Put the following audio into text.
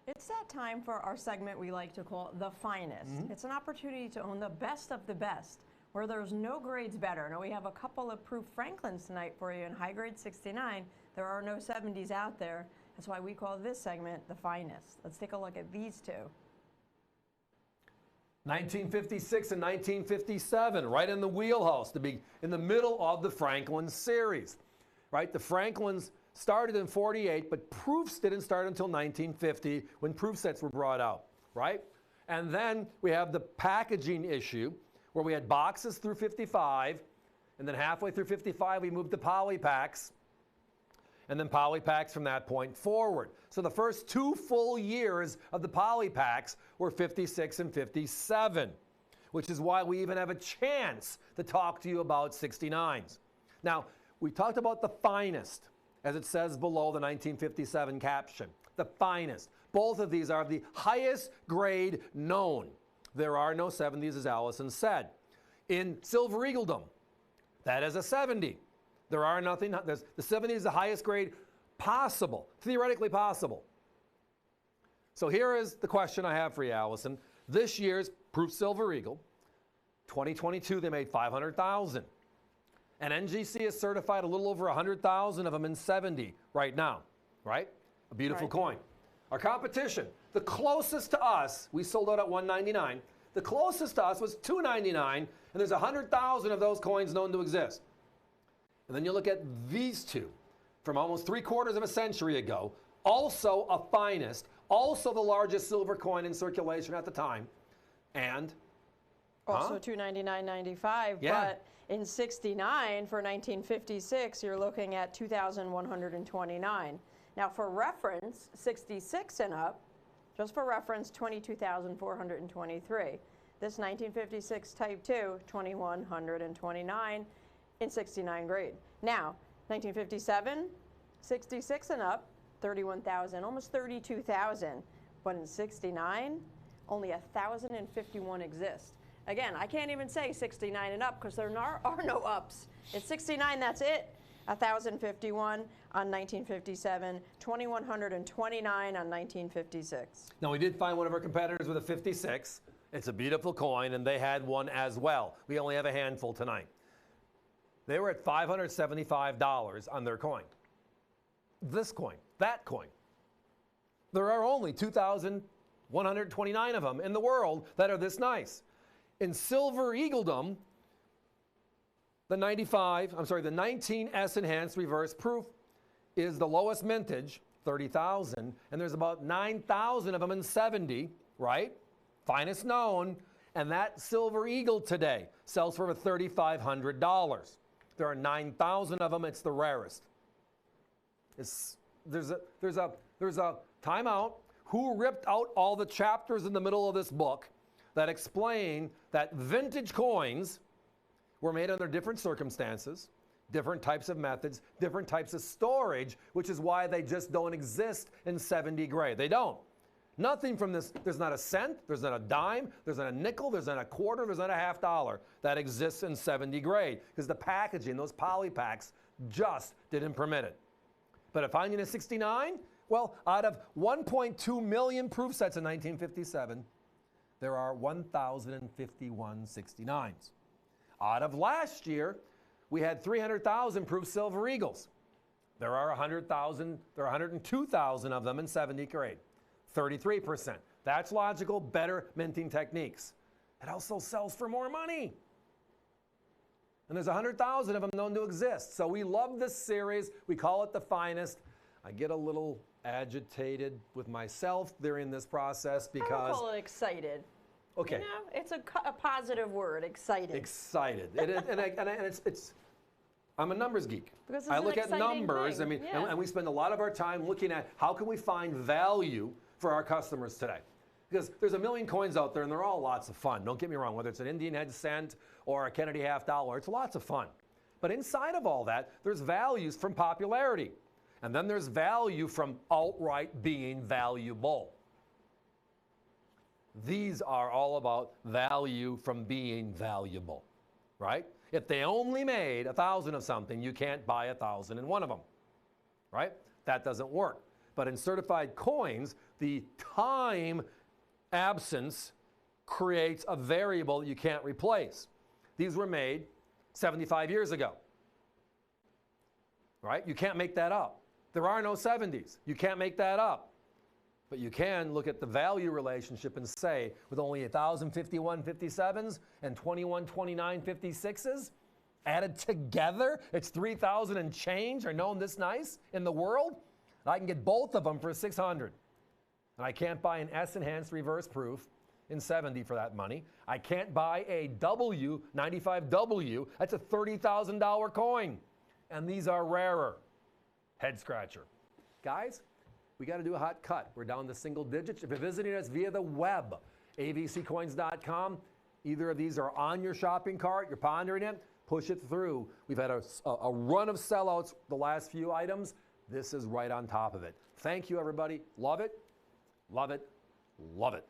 It's that time for our segment we like to call The Finest. It's an opportunity to own the best of the best, where there's no grades better. Now, we have a couple of proof Franklins tonight for you in high grade 69. There are no 70s out there. That's why we call this segment The Finest. Let's take a look at these two. 1956 and 1957, right in the wheelhouse, to be in the middle of the Franklin series, right? The Franklins started in 48, but proofs didn't start until 1950 when proof sets were brought out, right? And then we have the packaging issue where we had boxes through 55, and then halfway through 55 we moved to poly packs, and then poly packs from that point forward. So the first 2 full years of the poly packs were 56 and 57, which is why we even have a chance to talk to you about 69s. Now, we talked about the finest, as it says below the 1957 caption. The finest. Both of these are the highest grade known. There are no 70s, as Allison said. In Silver Eagledom, that is a 70. There are nothing, the 70 is the highest grade possible, theoretically possible. So here is the question I have for you, Allison. This year's Proof Silver Eagle, 2022, they made 500,000. And NGC has certified a little over 100,000 of them in 70 right now, right? A beautiful coin. Our competition, the closest to us, we sold out at $199. The closest to us was $299, and there's 100,000 of those coins known to exist. And then you look at these two from almost 3/4 of a century ago, also a finest, also the largest silver coin in circulation at the time, and also $299.95, but in 69 for 1956, you're looking at $2,129. Now, for reference, 66 and up, just for reference, $22,423. This 1956 Type 2, $2,129 in 69 grade. Now, 1957, 66 and up, 31,000, almost 32,000. But in 69, only 1,051 exist. Again, I can't even say 69 and up because there are no ups. It's 69, that's it. 1,051 on 1957, 2,129 on 1956. Now, we did find one of our competitors with a 56. It's a beautiful coin, and they had one as well. We only have a handful tonight. They were at $575 on their coin. This coin, that coin. There are only 2,129 of them in the world that are this nice. In Silver Eagledom, the 19S Enhanced Reverse Proof is the lowest mintage, 30,000, and there's about 9,000 of them in 70, right? Finest known, and that Silver Eagle today sells for over $3,500. There are 9,000 of them. It's the rarest. There's a timeout. Who ripped out all the chapters in the middle of this book that explain that vintage coins were made under different circumstances, different types of methods, different types of storage, which is why they just don't exist in 70 grade. They don't. Nothing from this, there's not a cent, there's not a dime, there's not a nickel, there's not a quarter, there's not a half dollar that exists in 70 grade because the packaging, those poly packs, just didn't permit it. But if finding a 69, well, out of 1.2 million proof sets in 1957, there are 1,051 69s. Out of last year, we had 300,000 proof Silver Eagles. There are 102,000 of them in 70 grade. 33%. That's logical, better minting techniques. It also sells for more money. And there's 100,000 of them known to exist. So we love this series. We call it the finest. I get a little agitated with myself during this process because I would call it excited. Okay. You know, it's a positive word, excited. Excited. I'm a numbers geek. Because I look at numbers. Thing. And we spend a lot of our time looking at how can we find value for our customers today. Because there's a million coins out there, and they're all lots of fun. Don't get me wrong, whether it's an Indian head cent or a Kennedy half dollar, it's lots of fun. But inside of all that, there's values from popularity. And then there's value from outright being valuable. These are all about value from being valuable, right? If they only made 1,000 of something, you can't buy 1,001 of them, right? That doesn't work. But in certified coins, the time absence creates a variable you can't replace. These were made 75 years ago. Right? You can't make that up. There are no 70s. You can't make that up. But you can look at the value relationship and say, with only 1,051 57s and 2129 56s added together, it's 3,000 and change are known this nice in the world. I can get both of them for 600. And I can't buy an S-enhanced reverse proof in 70 for that money. I can't buy a W, 95W. That's a $30,000 coin. And these are rarer. Head scratcher. Guys, we got to do a hot cut. We're down to single digits. If you're visiting us via the web, avccoins.com, either of these are on your shopping cart, you're pondering it, push it through. We've had a run of sellouts the last few items. This is right on top of it. Thank you, everybody. Love it, love it, love it.